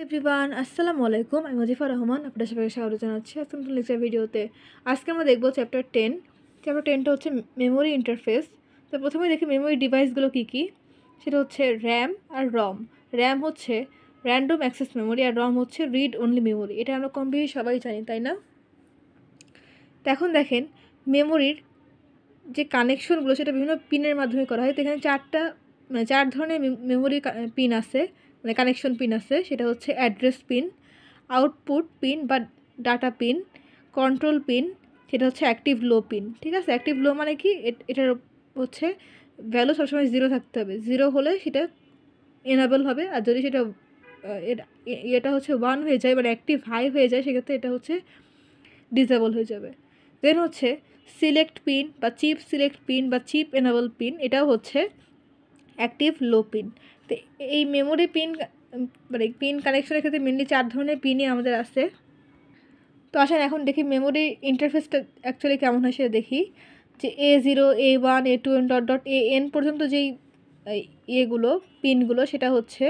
Everyone আসসালামু আলাইকুম আমি মজিফা রহমান আপনাদের সবাইকে স্বাগত জানাচ্ছি আজকে নতুন লেকচার ভিডিওতে। আজকে আমরা দেখব চ্যাপ্টার 10। চ্যাপ্টার 10টা হচ্ছে মেমোরি ইন্টারফেস। তো প্রথমে দেখি মেমোরি ডিভাইসগুলো কী কী। সেটা হচ্ছে র্যাম আর রম। র্যাম হচ্ছে র্যান্ডম অ্যাক্সেস মেমোরি আর রম হচ্ছে রিড অনলি মেমোরি। এটা আমরা কম বেশি সবাই জানি, তাই না? তো এখন দেখেন মেমোরির যে কানেকশনগুলো সেটা বিভিন্ন পিনের মাধ্যমে করা হয়। তো এখানে চার ধরনের মেমোরি পিন আছে, মানে কানেকশন পিন আছে। সেটা হচ্ছে অ্যাড্রেস পিন, আউটপুট পিন বা ডাটা পিন, কন্ট্রোল পিন, সেটা হচ্ছে অ্যাক্টিভ লো পিন। ঠিক আছে, অ্যাক্টিভ লো মানে কি, এটার হচ্ছে ভ্যালু সবসময় 0 থাকতে হবে। 0 হলে সেটা এনাবেল হবে, আর যদি সেটা এটা হচ্ছে 1 হয়ে যায়, মানে অ্যাক্টিভ হাই হয়ে যায়, সেক্ষেত্রে এটা হচ্ছে ডিসেবল হয়ে যাবে। দেন হচ্ছে সিলেক্ট পিন বা চিপ সিলেক্ট পিন বা চিপ এনাবল পিন, এটাও হচ্ছে অ্যাক্টিভ লো পিন। তো এই মেমোরি পিন মানে পিন কানেকশনের ক্ষেত্রে মেনলি 4 ধরনের পিনই আমাদের আছে। তো আসেন এখন দেখি মেমোরি ইন্টারফেসটা অ্যাকচুয়ালি কেমন হয় সেটা দেখি। যে A0 A1 A2 dot dot AN পর্যন্ত যেই ইয়েগুলো পিনগুলো সেটা হচ্ছে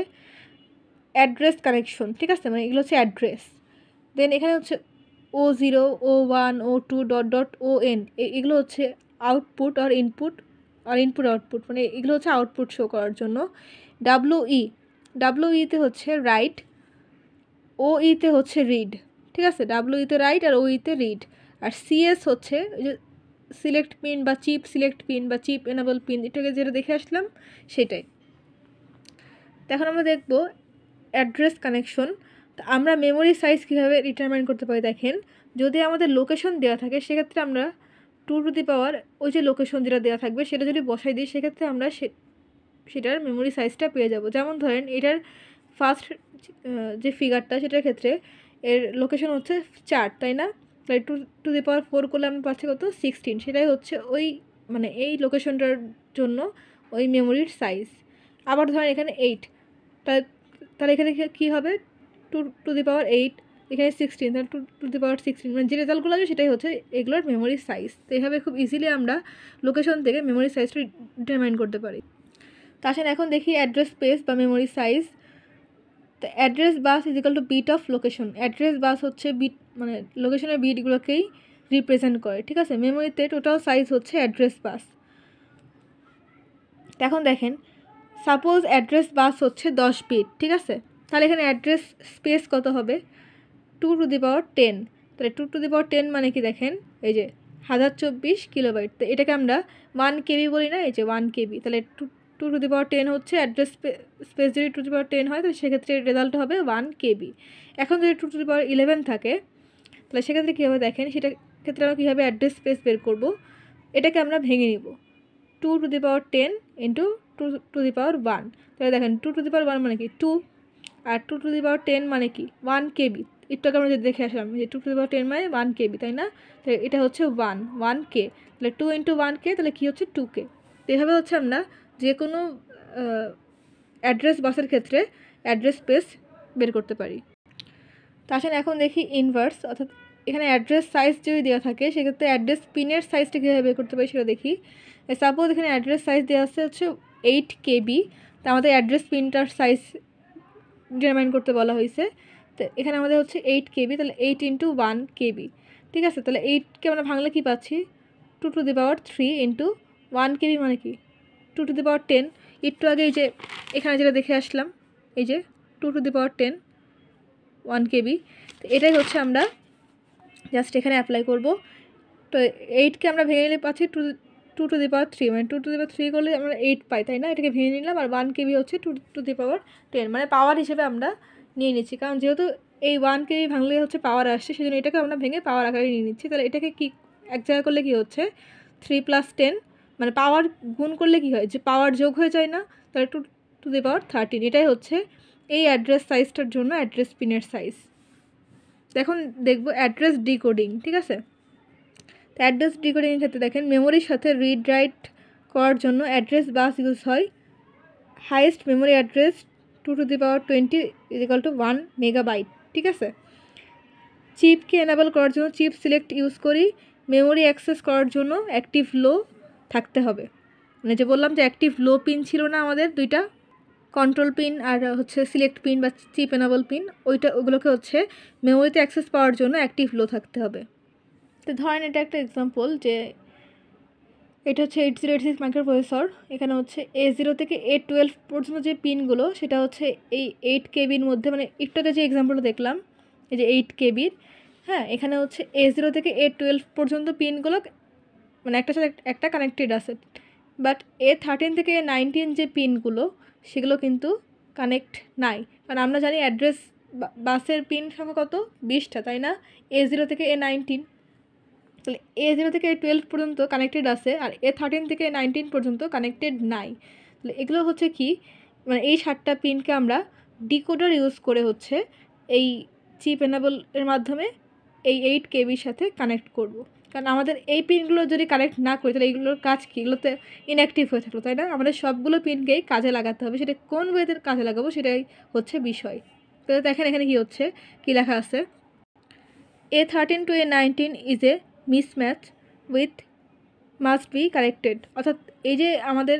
অ্যাড্রেস কানেকশন। ঠিক আছে, মানে এগুলো হচ্ছে অ্যাড্রেস। দেন এখানে হচ্ছে O0 O1 O2 dot dot ON এগুলো হচ্ছে আউটপুট আর ইনপুট আউটপুট, মানে এগুলো হচ্ছে আউটপুট শো করার জন্য। WE হচ্ছে রাইট, OE হচ্ছে রিড। ঠিক আছে, WE রাইট আর OE রিড। আর CS হচ্ছে সিলেক্ট পিন বা চিপ সিলেক্ট পিন বা চিপ এনাবল পিন, এটাকে যেটা দেখে আসলাম সেটাই। এখন আমরা দেখব অ্যাড্রেস কানেকশন। তো আমরা মেমোরি সাইজ কীভাবে ডিটারমাইন করতে পারি দেখেন। যদি আমাদের লোকেশন দেওয়া থাকে সেক্ষেত্রে আমরা 2 টু দি পাওয়ার ওই যে লোকেশন যেটা দেওয়া থাকবে সেটা যদি বসাই দিই সেক্ষেত্রে আমরা সেটার মেমোরি সাইজটা পেয়ে যাব। যেমন ধরেন এটার ফার্স্ট যে ফিগারটা সেটার ক্ষেত্রে এর লোকেশন হচ্ছে 4, তাই না? তাই 2 টু দি পাওয়ার 4 করলে আমরা পাচ্ছি কত 16। সেটাই হচ্ছে ওই মানে এই লোকেশনটার জন্য ওই মেমোরির সাইজ। আবার ধরেন এখানে 8, তাহলে এখানে কী হবে 2 টু দি পাওয়ার 8, এখানে 16, তাহলে 2 টু দি পাওয়ার 16, মানে যে রেজাল্টগুলো আছে সেটাই হচ্ছে এগুলোর মেমোরি সাইজ। তো এইভাবে খুব ইজিলি আমরা লোকেশন থেকে মেমোরি সাইজটা ডিটারমাইন করতে পারি। তো আসেন এখন দেখি অ্যাড্রেস স্পেস বা মেমোরি সাইজ। তো address bus is equal to bit of location. Address bus হচ্ছে বিট, মানে লোকেশনের বিটগুলোকেই রিপ্রেজেন্ট করে। ঠিক আছে, মেমোরিতে টোটাল সাইজ হচ্ছে অ্যাড্রেস বাস। এখন দেখেন সাপোজ অ্যাড্রেস বাস হচ্ছে 10 বিট। ঠিক আছে, তাহলে এখানে অ্যাড্রেস স্পেস কত হবে 2 টু দি পাওয়ার 10। তাহলে 2 টু দি পাওয়ার 10 মানে কি দেখেন, এই যে 1024 কিলোবাইট। তো এটাকে আমরা 1 KB বলি না, এই যে 1 KB। তাহলে 2 টু দি পাওয়ার 10 হচ্ছে অ্যাড্রেস স্পেস। যদি 2 টু দি পাওয়ার 10 হয় তাহলে সেক্ষেত্রে রেজাল্ট হবে 1 KB। এখন যদি 2 টু দি পাওয়ার 11 থাকে তাহলে সেক্ষেত্রে কী হবে দেখেন, সেটার ক্ষেত্রে আমরা কীভাবে অ্যাড্রেস স্পেস বের করব, এটাকে আমরা ভেঙে নিব 2 to the power 10 into 2 to the power 1। তাহলে দেখেন 2 টু দি পাওয়ার 1 মানে কি 2, আর 2 টু দি পাওয়ার 10 মানে কি 1 KB। একটুকে আমরা যদি দেখে আসলাম যে 2 টু দি পাওয়ার 10 মানে 1 KB, তাই না? তাহলে এটা হচ্ছে 1K। তাহলে 2 ইন্টু 1K, তাহলে কী হচ্ছে 2K। তো এভাবে হচ্ছে আমরা যে কোনো অ্যাড্রেস বাসের ক্ষেত্রে অ্যাড্রেস স্পেস বের করতে পারি। তো আসেন এখন দেখি ইনভার্স, অর্থাৎ এখানে অ্যাড্রেস সাইজ যদি দেওয়া থাকে সেক্ষেত্রে অ্যাড্রেস পিনের সাইজটা কীভাবে বের করতে পারি সেটা দেখি। সাপোজ এখানে অ্যাড্রেস সাইজ দেওয়া আছে হচ্ছে 8 KB। তো আমাদের অ্যাড্রেস পিনটার সাইজ ডিটারমাইন করতে বলা হয়েছে। তো এখানে আমাদের হচ্ছে 8 KB, তাহলে 8 ইন্টু 1 KB। ঠিক আছে, তাহলে 8কে আমরা ভাঙলে কী পাচ্ছি 2 to the power 3 into 1 KB মানে কি 2 টু দি পাওয়ার 10। একটু আগে এই যে এখানে যেটা দেখে আসলাম, এই যে 2 টু দি পাওয়ার 10 1 KB। তো এটাই হচ্ছে আমরা জাস্ট এখানে অ্যাপ্লাই করব। তো 8কে আমরা ভেঙে নিলে পাচ্ছি 2 টু দি পাওয়ার 3, মানে 2 টু দি পাওয়ার 3 করলে আমরা 8 পাই, তাই না? এটাকে ভেঙে নিলাম, আর 1 KB হচ্ছে 2 টু দি পাওয়ার 10, মানে পাওয়ার হিসেবে আমরা নিয়ে নিচ্ছি। কারণ যেহেতু এই 1 KB ভাঙলে হচ্ছে পাওয়ার আসছে, সেজন্য এটাকে আমরা ভেঙে পাওয়ার আকারে নিয়ে নিচ্ছি। তাহলে এটাকে কি এক জায়গায় করলে কী হচ্ছে 3 + 10, মানে পাওয়ার গুণ করলে কী হয় যে পাওয়ার যোগ হয়ে যায় না? তাহলে 2 টু দি পাওয়ার 13। এটাই হচ্ছে এই অ্যাড্রেস সাইজটার জন্য অ্যাড্রেস পিনের সাইজ। এখন দেখব অ্যাড্রেস ডিকোডিং। ঠিক আছে, তো অ্যাড্রেস ডিকোডিংয়ের ক্ষেত্রে দেখেন মেমোরির সাথে রিড রাইট করার জন্য অ্যাড্রেস বাস ইউজ হয়। Highest memory address 2 to the power 20 is equal two 1 megabyte. ঠিক আছে, চিপকে এনাবেল করার জন্য চিপ সিলেক্ট ইউজ করি। মেমোরি অ্যাক্সেস করার জন্য অ্যাক্টিভ লো থাকতে হবে, মানে যে বললাম যে অ্যাক্টিভ লো পিন ছিল না আমাদের দুইটা, কন্ট্রোল পিন আর হচ্ছে সিলেক্ট পিন বা চিপ এনাবল পিন, ওগুলোকে হচ্ছে মেমোরিতে অ্যাক্সেস পাওয়ার জন্য অ্যাক্টিভ লো থাকতে হবে। তো ধরেন এটা একটা এক্সাম্পল যে এটা হচ্ছে 8086 মাইক্রোপ্রসেসর। এখানে হচ্ছে A0 থেকে A12 পর্যন্ত যে পিনগুলো সেটা হচ্ছে এই 8 কেবির মধ্যে, মানে একটু আগে যে এক্সাম্পলটা দেখলাম এই যে 8 কেবির, হ্যাঁ এখানে হচ্ছে A0 থেকে A12 পর্যন্ত পিনগুলো মানে একটার সাথে একটা কানেক্টেড আছে, বাট A13 থেকে A19 যে পিনগুলো সেগুলো কিন্তু কানেক্ট নাই। কারণ আমরা জানি অ্যাড্রেস বাসের পিন সংখ্যা কত, 20টা, তাই না? A0 থেকে A19, তাহলে A0 থেকে A12 পর্যন্ত কানেক্টেড আছে আর A13 থেকে A19 পর্যন্ত কানেক্টেড নাই। তাহলে এগুলো হচ্ছে কি, মানে এই 7টা পিনকে আমরা ডিকোডার ইউজ করে হচ্ছে এই চিপ এনাবল এর মাধ্যমে এই 8 কেবির সাথে কানেক্ট করব। কারণ আমাদের এই পিনগুলো যদি কানেক্ট না করি তাহলে এইগুলোর কাজ কী, এগুলোতে ইনঅ্যাক্টিভ হয়ে থাকলো, তাই না? আমাদের সবগুলো পিনকেই কাজে লাগাতে হবে, সেটা কোন ওয়েতে কাজে লাগাবো সেটাই হচ্ছে বিষয়। তো দেখেন এখানে কী হচ্ছে, কী লেখা আছে, A13 to A19 is a mismatch with must be corrected। অর্থাৎ এই যে আমাদের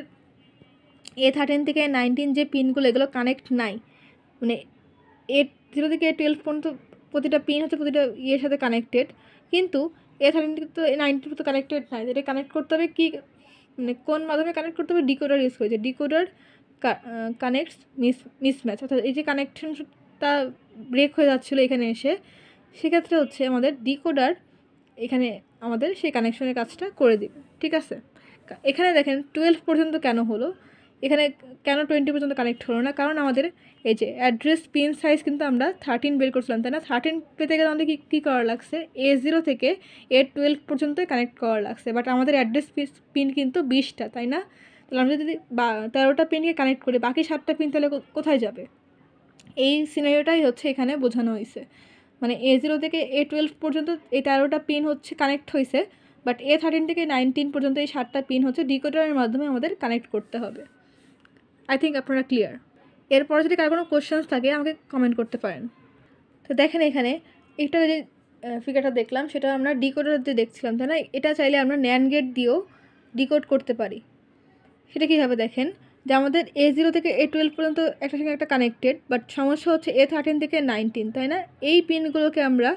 A13 থেকে A19 যে পিনগুলো এগুলো কানেক্ট নাই, মানে A0 থেকে A12 পর্যন্ত প্রতিটা পিন হচ্ছে প্রতিটা ইয়ের সাথে কানেক্টেড, কিন্তু A13 থেকে তো A19 তো কানেক্টেড নাই। এটা কানেক্ট করতে হবে কি, মানে কোন মাধ্যমে কানেক্ট করতে হবে, ডিকোডার ইউজ করেছে, ডিকোডার কানেক্টস মিসম্যাচ। অর্থাৎ এই যে কানেকশনটা ব্রেক হয়ে যাচ্ছিলো এখানে এসে, সেক্ষেত্রে হচ্ছে আমাদের ডিকোডার এখানে আমাদের সেই কানেকশনের কাজটা করে দিবে, ঠিক আছে? এখানে দেখেন 12 পর্যন্ত কেন হলো, এখানে কেন 20 পর্যন্ত কানেক্ট হলো না, কারণ আমাদের এই যে অ্যাড্রেস পিন সাইজ কিন্তু আমরা 13 বের করছিলাম, তাই না? 13 পেতে গেলে আমাদের কী করা লাগছে, A0 থেকে A12 পর্যন্তই কানেক্ট করা লাগছে, বাট আমাদের অ্যাড্রেস পিন কিন্তু 20টা, তাই না? তাহলে আমরা যদি 13টা পিনকে কানেক্ট করি, বাকি 7টা পিন তাহলে কোথায় যাবে? এই সিনারিওটাই হচ্ছে এখানে বোঝানো হয়েছে। মানে A0 থেকে A12 পর্যন্ত এই 13টা পিন হচ্ছে কানেক্ট হয়েছে, বাট A13 থেকে 19 পর্যন্ত এই 7টা পিন হচ্ছে ডিকোডারের মাধ্যমে আমাদের কানেক্ট করতে হবে। আই থিঙ্ক আপনারা ক্লিয়ার। এরপরে যদি কারো কোনো কোশ্চেন্স থাকে আমাকে কমেন্ট করতে পারেন। তো দেখেন এখানে একটা যে ফিগারটা দেখলাম সেটা আমরা ডিকোডার যে দেখছিলাম, তাই না? এটা চাইলে আমরা ন্যান্ড গেট দিয়েও ডিকোড করতে পারি। সেটা কীভাবে দেখেন, যে আমাদের A0 থেকে A12 পর্যন্ত একটা সঙ্গে একটা কানেক্টেড, বাট সমস্যা হচ্ছে A13 থেকে 19, তাই না? এই পিনগুলোকে আমরা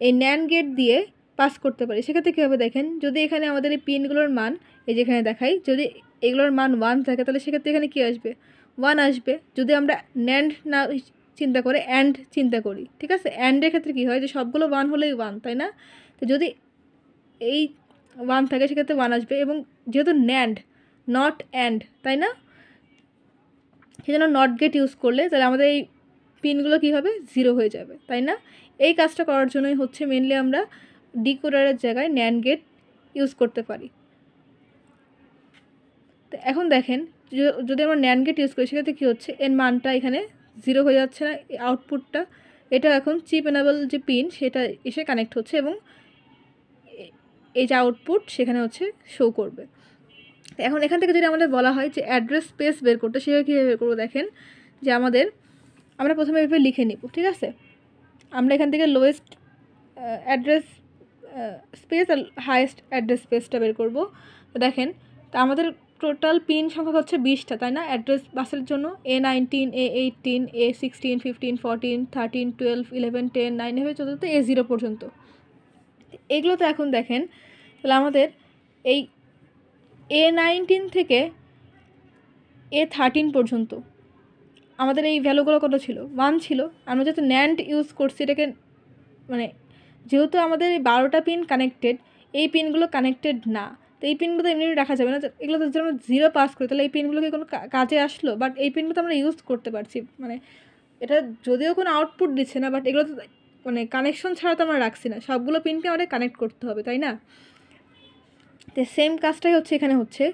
এই ন্যান্ড গেট দিয়ে পাস করতে পারি। সেক্ষেত্রে কীভাবে দেখেন, যদি এখানে আমাদের এই পিনগুলোর মান এই যেখানে দেখাই, যদি এগুলোর মান 1 থাকে তাহলে সেক্ষেত্রে এখানে কী আসবে, 1 আসবে। যদি আমরা ন্যান্ড না চিন্তা করে অ্যান্ড চিন্তা করি, ঠিক আছে? অ্যান্ডের ক্ষেত্রে কী হয়, যে সবগুলো 1 হলেই 1, তাই না? তো যদি এই 1 থাকে সেক্ষেত্রে 1 আসবে, এবং যেহেতু ন্যান্ড নট অ্যান্ড, তাই না? সেজন্য নট গেট ইউজ করলে তাহলে আমাদের এই পিনগুলো কী হবে, 0 হয়ে যাবে, তাই না? এই কাজটা করার জন্যই হচ্ছে মেনলি আমরা ডিকোডারের জায়গায় ন্যান্ড গেট ইউজ করতে পারি। তো এখন দেখেন যদি আমরা ন্যান্ড গেট ইউজ করি সেক্ষেত্রে কী হচ্ছে, এর মানটা এখানে 0 হয়ে যাচ্ছে না, আউটপুটটা এটা এখন চিপ এনাবল যে পিন সেটা এসে কানেক্ট হচ্ছে, এবং এই যে আউটপুট সেখানে হচ্ছে শো করবে। এখন এখান থেকে যদি আমাদের বলা হয় যে অ্যাড্রেস স্পেস বের করতে, সেভাবে কীভাবে বের করবো দেখেন, যে আমরা প্রথমে এভাবে লিখে নিব, ঠিক আছে? আমরা এখান থেকে লোয়েস্ট অ্যাড্রেস স্পেস আর হাইয়েস্ট অ্যাড্রেস স্পেসটা বের করব। তো দেখেন, তা আমাদের টোটাল পিন সংখ্যা হচ্ছে 20টা, তাই না? অ্যাড্রেস বাসের জন্য A19 A18 A16 15 14 13 12 11 10 9 এভাবে চলতে A0 পর্যন্ত। এগুলো তো এখন দেখেন তাহলে আমাদের এই A19 থেকে A13 পর্যন্ত আমাদের এই ভ্যালুগুলো কত ছিল, 1 ছিল। আমরা যেহেতু ন্যান্ড ইউজ করছি এটাকে, মানে যেহেতু আমাদের এই 12টা পিন কানেক্টেড, এই পিনগুলো কানেক্টেড না, তো এই পিনগুলো এমনি রাখা যাবে না। এগুলো যদি আমরা 0 পাস করি তাহলে এই পিনগুলোকে কোনো কাজে আসলো, বাট এই পিনগুলো তো আমরা ইউজ করতে পারছি, মানে এটা যদিও কোনো আউটপুট দিচ্ছে না, বাট এগুলো তো মানে কানেকশন ছাড়া তো আমরা রাখছি না, সবগুলো পিনকে আমাদের কানেক্ট করতে হবে, তাই না? তো সেম কাজটাই হচ্ছে এখানে হচ্ছে,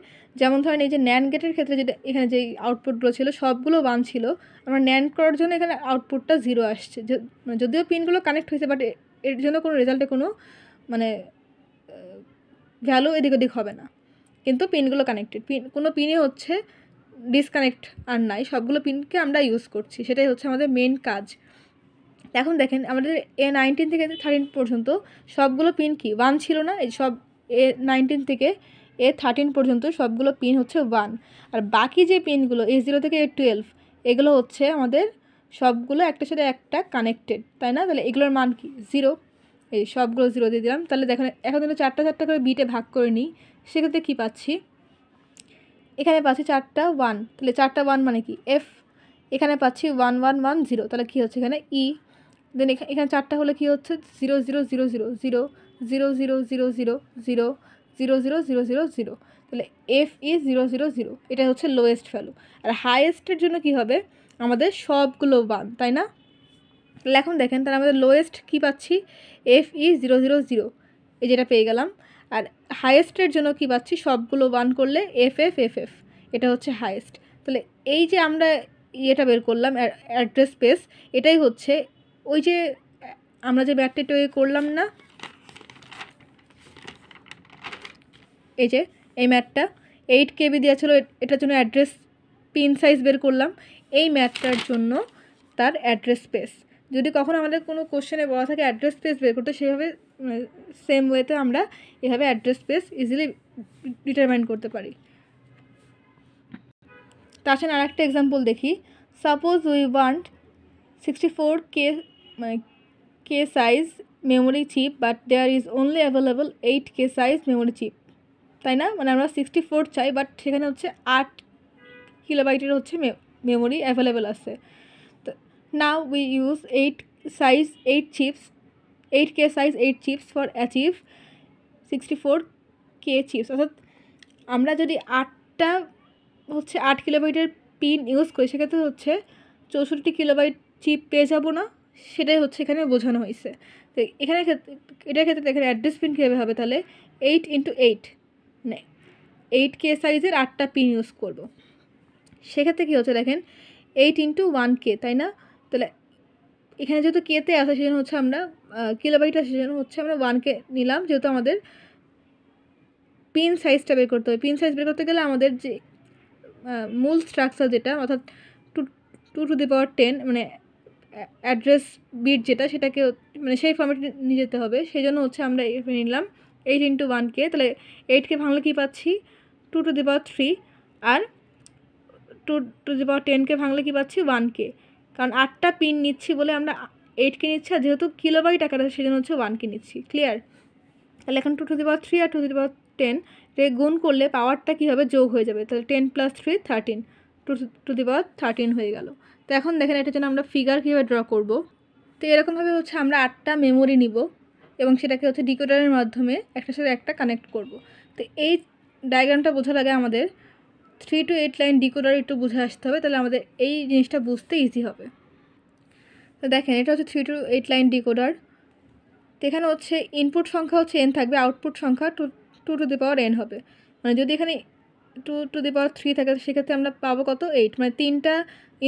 যেমন ধরেন এই যে ন্যান্ড গেটের ক্ষেত্রে যেটা এখানে যেই আউটপুটগুলো ছিল সবগুলো 1 ছিল, আমরা ন্যান্ড করার জন্য এখানে আউটপুটটা 0 আসছে, যদিও পিনগুলো কানেক্ট হয়েছে, বাট এর জন্য কোনো রেজাল্টে কোনো মানে ভ্যালু এদিক ওদিক হবে না, কিন্তু পিনগুলো কানেক্টেড, কোনো পিনই হচ্ছে ডিসকানেক্ট আর নাই, সবগুলো পিনকে আমরা ইউজ করছি, সেটাই হচ্ছে আমাদের মেন কাজ। এখন দেখেন আমাদের A19 থেকে A13 পর্যন্ত সবগুলো পিন কি 1 ছিল না, এই সব A19 থেকে A13 পর্যন্ত সবগুলো পিন হচ্ছে 1, আর বাকি যে পিনগুলো A0 থেকে A12 এগুলো হচ্ছে আমাদের সবগুলো একটার সাথে একটা কানেক্টেড, তাই না? তাহলে এগুলোর মান কি 0, এই সবগুলো 0 দিয়ে দিলাম। তাহলে দেখেন এখন কিন্তু চারটা চারটা করে বিটে ভাগ করে নিই, সেক্ষেত্রে কী পাচ্ছি, এখানে পাচ্ছি 4টা 1, তাহলে 4টা 1 মানে কি এফ, এখানে পাচ্ছি 1 1 1 0, তাহলে কী হচ্ছে এখানে ই, দেন এখানে 4টা হলে কী হচ্ছে 0 0 0 0 0 0 0 0 0 0 0 0 0 0 0, তাহলে এফ ই 0 0 0, এটা হচ্ছে লোয়েস্ট ভ্যালু। আর হাইয়েস্টের জন্য কি হবে, আমাদের সবগুলো 1, তাই না? তাহলে এখন দেখেন, তাহলে আমাদের লোয়েস্ট কী পাচ্ছি, এফ ই 0 0 0, এই যেটা পেয়ে গেলাম। আর হাইয়েস্টের জন্য কি পাচ্ছি, সবগুলো 1 করলে এফ এফ এফ এফ, এটা হচ্ছে হাইয়েস্ট। তাহলে এই যে আমরা ইয়েটা বের করলাম অ্যাড্রেস স্পেস, এটাই হচ্ছে ওই যে আমরা যে ম্যাথটা তৈরি করলাম না, এই যে এই ম্যাথটা 8 KB দেওয়া ছিল, এটার জন্য অ্যাড্রেস পিন সাইজ বের করলাম, এই ম্যাথটার জন্য তার অ্যাড্রেস স্পেস। যদি কখনো আমাদের কোনো কোশ্চেনে বলা থাকে অ্যাড্রেস স্পেস বের করতে, সেভাবে সেম ওয়েতে আমরা এভাবে অ্যাড্রেস স্পেস ইজিলি ডিটারমাইন করতে পারি। তাছাড়া আর একটা এক্সাম্পল দেখি, সাপোজ উই ওয়ান্ট 64K কে size memory chip, but there is only available 8K size memory chip, তাই না? মানে আমরা 64 চাই, বাট সেখানে হচ্ছে 8 কিলোবাইটের হচ্ছে মেমোরি অ্যাভেলেবেল আছে। তো now we use 8K size 8 chips for achieve 64K chips, অর্থাৎ আমরা যদি 8 কিলোবাইটের পিন ইউজ করি, সেক্ষেত্রে হচ্ছে 64 কিলোবাইট চিপ পেয়ে যাব না, সেটাই হচ্ছে এখানে বোঝানো হয়েছে। তো এটার ক্ষেত্রে দেখেন অ্যাড্রেস পিন কীভাবে হবে, তাহলে 8 × 8, মানে 8K সাইজের 8টা পিন ইউজ করব। সেক্ষেত্রে কী হচ্ছে দেখেন 8 × 1K, তাই না? তাহলে এখানে যেহেতু কেতে আসে, সেজন্য হচ্ছে আমরা কিলোবাইট আসে, সেজন্য হচ্ছে আমরা 1K নিলাম, যেহেতু আমাদের পিন সাইজটা বের করতে হবে। পিন সাইজ বের করতে গেলে আমাদের যে মূল স্ট্রাকচার যেটা, অর্থাৎ 2^10, মানে অ্যাড্রেস বিট যেটা, সেটাকে মানে সেই ফর্মেটে নিয়ে যেতে হবে। সেই জন্য হচ্ছে আমরা এখানে নিলাম 8 × 1K, তাহলে 8K ভাঙলে কী পাচ্ছি 2^3, আর 2^10K ভাঙলে কী পাচ্ছি 1K, কারণ 8টা পিন নিচ্ছি বলে আমরা 8K নিচ্ছি, আর যেহেতু কিলোবাইট আকারে সেই জন্য হচ্ছে 1K নিচ্ছি। ক্লিয়ার? তাহলে এখন 2^3 আর 2^10 গুণ করলে পাওয়ারটা কী হবে, যোগ হয়ে যাবে, তাহলে 10 + 3 13, 2^13 হয়ে গেল। তো এখন দেখেন এটার জন্য আমরা ফিগার কীভাবে ড্র করব। তো এরকমভাবে হচ্ছে আমরা 8টা মেমোরি নিব এবং সেটাকে হচ্ছে ডিকোডারের মাধ্যমে একটার সাথে একটা কানেক্ট করব। তো এই ডায়াগ্রামটা বোঝার আগে আমাদের 3 to 8 লাইন ডিকোডার একটু বুঝে আসতে হবে, তাহলে আমাদের এই জিনিসটা বুঝতে ইজি হবে। তো দেখেন এটা হচ্ছে 3 to 8 লাইন ডিকোডার। তো এখানে হচ্ছে ইনপুট সংখ্যা হচ্ছে n থাকবে, আউটপুট সংখ্যা 2^n হবে। মানে যদি এখানে 2^3 থাকে, সেক্ষেত্রে আমরা পাবো কত 8, মানে 3টা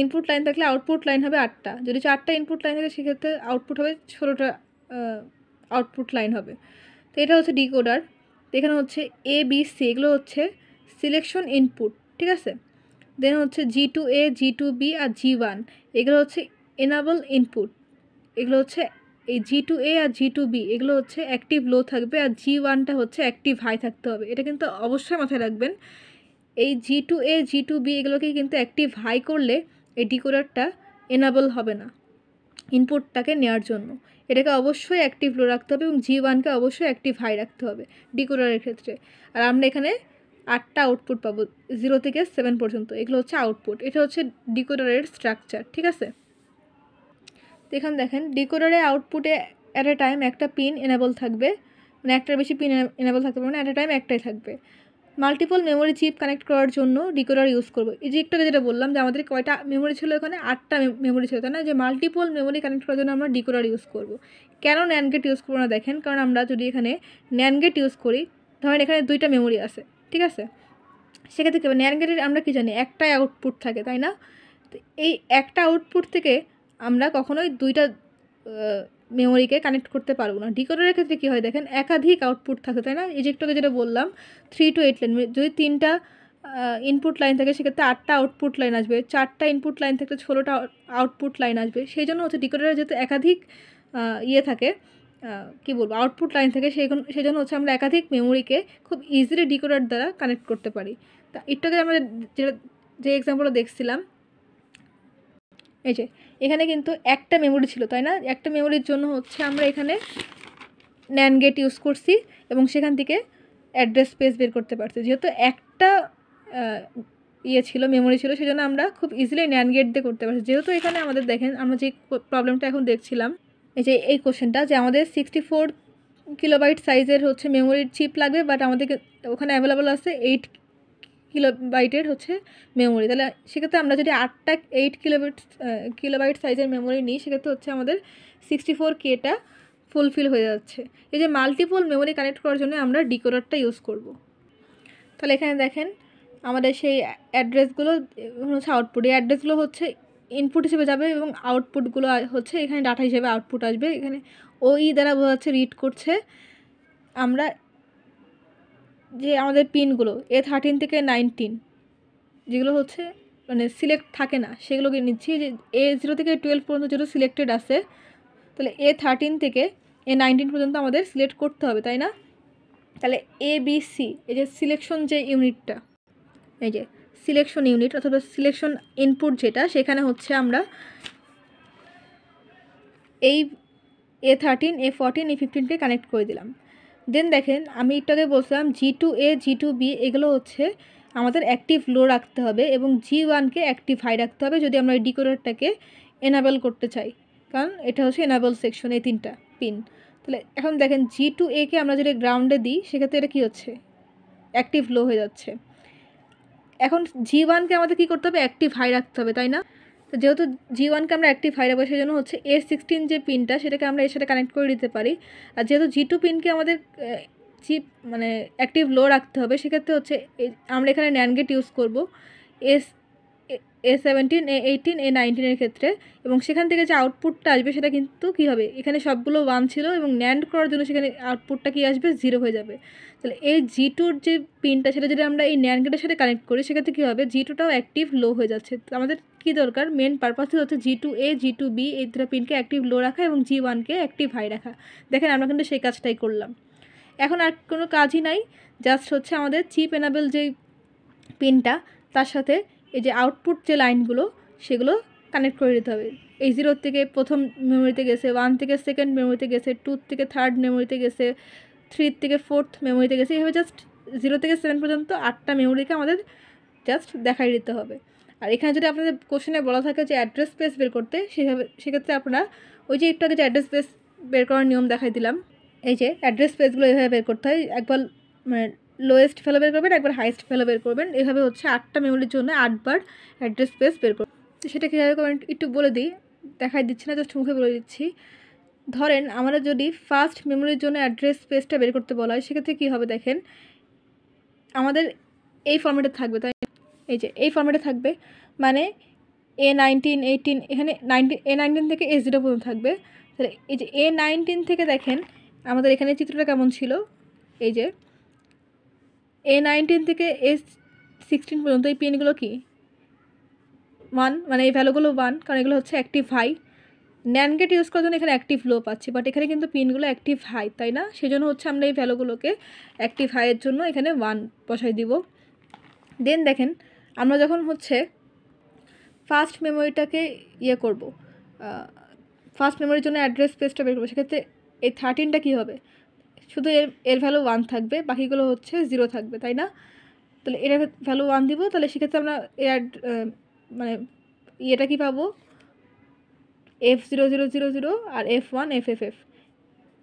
ইনপুট লাইন থাকলে আউটপুট লাইন হবে 8টা। যদি 4টা ইনপুট লাইন থাকে, সেক্ষেত্রে আউটপুট হবে 16টা আউটপুট লাইন হবে। তো এটা হচ্ছে ডিকোডার। তো এখানে হচ্ছে ABC, এগুলো হচ্ছে সিলেকশন ইনপুট, ঠিক আছে? দেন হচ্ছে G2A, G2B আর G1, এগুলো হচ্ছে এনাবল ইনপুট। এগুলো হচ্ছে এই G2A আর G2B, এগুলো হচ্ছে অ্যাক্টিভ লো থাকবে, আর G1টা হচ্ছে অ্যাক্টিভ হাই থাকতে হবে। এটা কিন্তু অবশ্যই মাথায় রাখবেন। এই G2A, G2B এগুলোকে কিন্তু অ্যাক্টিভ হাই করলে এই ডিকোডারটা এনাবল হবে না ইনপুটটাকে নেওয়ার জন্য। এটাকে অবশ্যই অ্যাক্টিভ লো রাখতে হবে এবং G1কে অবশ্যই অ্যাক্টিভ হাই রাখতে হবে ডিকোডারের ক্ষেত্রে। আর আমরা এখানে 8টা আউটপুট পাবো 0 থেকে 7 পর্যন্ত, এগুলো হচ্ছে আউটপুট। এটা হচ্ছে ডিকোডারের স্ট্রাকচার, ঠিক আছে? তো এখানে দেখেন ডিকোডারে আউটপুটে অ্যাট এ টাইম একটা পিন এনেবল থাকবে, মানে একটার বেশি পিন এনেবল থাকতে পারে, মানে অ্যাট এ টাইম একটাই থাকবে। মাল্টিপল মেমোরি চিপ কানেক্ট করার জন্য ডিকোডার ইউজ করবো। এই যে একটু যেটা বললাম যে আমাদের কয়টা মেমোরি ছিল, এখানে 8টা মেমোরি ছিল, তাই না? যে মাল্টিপল মেমোরি কানেক্ট করার জন্য আমরা ডিকোডার ইউজ করব। কেন NAND গেট ইউজ করবো না দেখেন, কারণ আমরা যদি এখানে NAND গেট ইউজ করি, ধরেন এখানে 2টা মেমোরি আছে, ঠিক আছে? সেক্ষেত্রে কী হবে, NAND গেটের আমরা কী জানি একটাই আউটপুট থাকে, তাই না? তো এই একটা আউটপুট থেকে আমরা কখনোই 2টা মেমোরিকে কানেক্ট করতে পারবো না। ডিকোডারের ক্ষেত্রে কী হয় দেখেন, একাধিক আউটপুট থাকে, তাই না? এই যে একটু যেটা বললাম 3 to 8 লাইন, যদি 3টা ইনপুট লাইন থাকে, সেক্ষেত্রে 8টা আউটপুট লাইন আসবে, 4টা ইনপুট লাইন থাকলে 16টা আউটপুট লাইন আসবে। সেই জন্য হচ্ছে ডিকোডারে যেহেতু একাধিক থাকে, কী বলবো, আউটপুট লাইন থাকে, সেই জন্য হচ্ছে আমরা একাধিক মেমোরিকে খুব ইজিলি ডিকোডার দ্বারা কানেক্ট করতে পারি। তা একটু আগে আমরা যে এক্সাম্পলটা দেখছিলাম, এই যে এখানে কিন্তু একটা মেমোরি ছিল, তাই না? একটা মেমোরির জন্য হচ্ছে আমরা এখানে NAND গেট ইউজ করছি এবং সেখান থেকে অ্যাড্রেস স্পেস বের করতে পারছি। যেহেতু একটা ছিল, মেমোরি ছিল, সেজন্য আমরা খুব ইজিলি NAND গেট দিয়ে করতে পারছি। যেহেতু এখানে আমাদের দেখেন, আমরা যে প্রবলেমটা এখন দেখছিলাম, এই যে এই কোশ্চেনটা, যে আমাদের 64 কিলোবাইট সাইজের হচ্ছে মেমোরির চিপ লাগবে, বাট আমাদেরকে ওখানে অ্যাভেলেবল আছে 8 কিলোবাইটের হচ্ছে মেমোরি। তাহলে সেক্ষেত্রে আমরা যদি 8টা 8 কিলোবাইট সাইজের মেমোরি নিই, সেক্ষেত্রে হচ্ছে আমাদের 64Kটা ফুলফিল হয়ে যাচ্ছে। এই যে মাল্টিপল মেমোরি কানেক্ট করার জন্য আমরা ডিকোডারটা ইউজ করব। তাহলে এখানে দেখেন আমাদের সেই অ্যাড্রেসগুলো হচ্ছে আউটপুট, এই অ্যাড্রেসগুলো হচ্ছে ইনপুট হিসেবে যাবে এবং আউটপুটগুলো হচ্ছে এখানে ডাটা হিসেবে আউটপুট আসবে। এখানে ওই দ্বারা বোঝাচ্ছে রিড করছে। আমরা যে আমাদের পিনগুলো A13 থেকে 19 যেগুলো হচ্ছে মানে সিলেক্ট থাকে না, সেগুলোকে নিচ্ছি। যে A0 থেকে A12 পর্যন্ত যেগুলো সিলেক্টেড আছে, তাহলে A13 থেকে A19 পর্যন্ত আমাদের সিলেক্ট করতে হবে, তাই না? তাহলে ABC, এই যে সিলেকশন যে ইউনিটটা, এই যে সিলেকশন ইউনিট অথবা সিলেকশন ইনপুট যেটা, সেখানে হচ্ছে আমরা এই A13, A14, A15কে কানেক্ট করে দিলাম। দেন দেখেন আমি একটাকে বলছিলাম G2A, G2B এগুলো হচ্ছে আমাদের অ্যাক্টিভ লো রাখতে হবে এবং G1কে অ্যাক্টিভ হাই রাখতে হবে যদি আমরা এই ডিকোডারটাকে এনাবেল করতে চাই, কারণ এটা হচ্ছে এনাবেল সেকশন, এই 3টা পিন। তাহলে এখন দেখেন G2A-কে আমরা যদি গ্রাউন্ডে দিই, সেক্ষেত্রে এটা কী হচ্ছে, অ্যাক্টিভ লো হয়ে যাচ্ছে। এখন G1কে আমাদের কী করতে হবে, অ্যাক্টিভ হাই রাখতে হবে, তাই না? তো যেহেতু G1কে আমরা অ্যাক্টিভ হাই রাখবো, সেই জন্য হচ্ছে A16 যে পিনটা, সেটাকে আমরা এর সাথে কানেক্ট করে দিতে পারি। আর যেহেতু G2 পিনকে আমাদের চিপ মানে অ্যাক্টিভ লো রাখতে হবে, সেক্ষেত্রে হচ্ছে আমরা এখানে NAND গেট ইউজ করবো A17, A18, A19 এর ক্ষেত্রে, এবং সেখান থেকে যে আউটপুটটা আসবে সেটা কিন্তু কী হবে, এখানে সবগুলো 1 ছিল এবং NAND করার জন্য সেখানে আউটপুটটা কী আসবে, 0 হয়ে যাবে। তাহলে এই G2-র যে পিনটা, সেটা যদি আমরা এই NAND গেটের সাথে কানেক্ট করি, সেক্ষেত্রে কী হবে, G2টাও অ্যাক্টিভ লো হয়ে যাচ্ছে। তো আমাদের কী দরকার, মেন পারপাসই হচ্ছে G2A, G2B এই 3টা পিনকে অ্যাক্টিভ লো রাখা এবং G1কে অ্যাক্টিভ হাই রাখা। দেখেন আমরা কিন্তু সেই কাজটাই করলাম। এখন আর কোনো কাজই নাই, জাস্ট হচ্ছে আমাদের চিপ এনাবেল যেই পিনটা, তার সাথে এই যে আউটপুট যে লাইনগুলো, সেগুলো কানেক্ট করে দিতে হবে। এই 0 থেকে প্রথম মেমোরিতে গেছে, 1 থেকে সেকেন্ড মেমোরিতে গেছে, 2 থেকে থার্ড মেমোরিতে গেছে, 3 থেকে ফোর্থ মেমোরিতে গেছে। এইভাবে জাস্ট 0 থেকে 7 পর্যন্ত 8টা মেমোরিকে আমাদের জাস্ট দেখাই দিতে হবে। আর এখানে যদি আপনাদের কোশ্চেনে বলা থাকে যে অ্যাড্রেস স্পেস বের করতে, সেক্ষেত্রে আপনারা ওই যে একটু আগে যে অ্যাড্রেস স্পেস বের করার নিয়ম দেখাই দিলাম, এই যে অ্যাড্রেস স্পেসগুলো এভাবে বের করতে হয়। একবার মানে লোয়েস্ট ভ্যালু বের করবেন, একবার হাইয়েস্ট ভ্যালু বের করবেন। এভাবে হচ্ছে 8টা মেমোরির জন্য 8বার অ্যাড্রেস স্পেস বের করবেন। তো সেটা কীভাবে করবেন একটু বলে দিই, দেখাই দিচ্ছি না, জাস্ট মুখে বলে দিচ্ছি। ধরেন আমরা যদি ফার্স্ট মেমোরির জন্য অ্যাড্রেস স্পেসটা বের করতে বলা হয়, সেক্ষেত্রে কী হবে দেখেন, আমাদের এই ফর্মেটে থাকবে, তাই এই যে এই ফর্মেটে থাকবে, মানে A19, A18, এখানে A19 থেকে A0 পর্যন্ত থাকবে। তাহলে এই যে A19 থেকে দেখেন আমাদের এখানে চিত্রটা কেমন ছিল, এই যে A19 থেকে A16 পর্যন্ত এই পিনগুলো কি 1, মানে এই ভ্যালুগুলো 1, কারণ এগুলো হচ্ছে active high. NAND gate use করার জন্য এখানে অ্যাক্টিভ লো পাচ্ছি, বাট এখানে কিন্তু পিনগুলো অ্যাক্টিভ হাই, তাই না? সেই জন্য হচ্ছে আমরা এই ভ্যালুগুলোকে অ্যাক্টিভ হাইয়ের জন্য এখানে 1 বসাই দিব। দেন দেখেন আমরা যখন হচ্ছে ফার্স্ট মেমোরিটাকে করব, ফার্স্ট মেমোরির জন্য অ্যাড্রেস স্পেসটা বের করবো, সেক্ষেত্রে এই 13টা কী হবে, শুধু এর ভ্যালু 1 থাকবে, বাকিগুলো হচ্ছে 0 থাকবে, তাই না? তাহলে এর ভ্যালু 1 দিব, তাহলে সেক্ষেত্রে আমরা মানে এটা কী পাবো, F0000 আর F1 FFF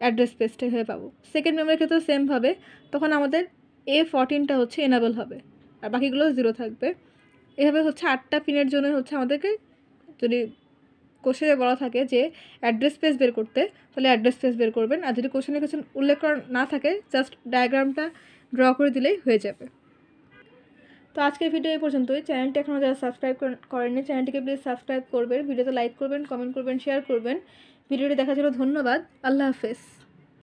অ্যাড্রেস স্পেসটা হয়ে পাবো। সেকেন্ড মেমোরির ক্ষেত্রে সেমভাবে, তখন আমাদের A14টা হচ্ছে এনাবেল হবে আর বাকিগুলো 0 থাকবে। এভাবে হচ্ছে 8টা পিনের জন্য হচ্ছে আমাদেরকে, যদি কোশ্চেনে বলা থাকে যে অ্যাড্রেস স্পেস বের করতে, তাহলে অ্যাড্রেস স্পেস বের করবেন। আর যদি কোশ্চেনে কিছু উল্লেখ করা না থাকে, জাস্ট ডায়াগ্রামটা ড্র করে দিলেই হয়ে যাবে। তো আজকের ভিডিও এই পর্যন্তই। চ্যানেলটি এখনও যারা সাবস্ক্রাইব করেননি, চ্যানেলটিকে প্লিজ সাবস্ক্রাইব করবেন, ভিডিওতে লাইক করবেন, কমেন্ট করবেন, শেয়ার করবেন। ভিডিওটি দেখার জন্য ধন্যবাদ। আল্লাহ হাফেজ।